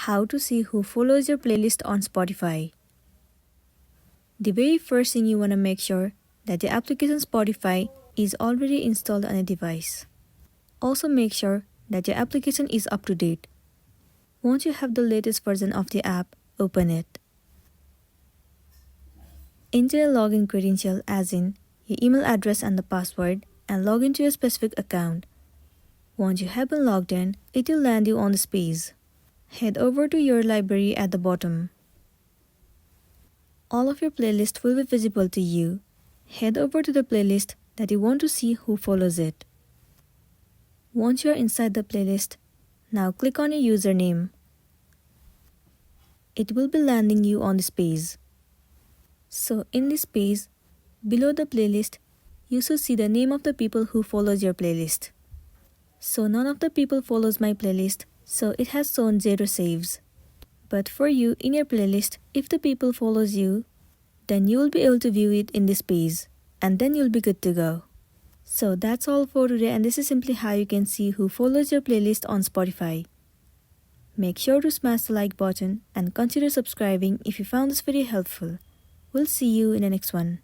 How to see who follows your playlist on Spotify. The very first thing you want to make sure that the application Spotify is already installed on a device. Also make sure that your application is up to date. Once you have the latest version of the app, open it. Enter a login credential as in your email address and the password and log into your specific account. Once you have been logged in, it will land you on this page. Head over to your library at the bottom. All of your playlist will be visible to you. Head over to the playlist that you want to see who follows it. Once you are inside the playlist, now click on your username. It will be landing you on this page. So in this page, below the playlist, you should see the name of the people who follows your playlist. So none of the people follows my playlist, so it has shown 0 saves. But for you in your playlist, if the people follows you, then you will be able to view it in this page, and then you'll be good to go. So that's all for today, and this is simply how you can see who follows your playlist on Spotify. Make sure to smash the like button and consider subscribing if you found this video helpful. We'll see you in the next one.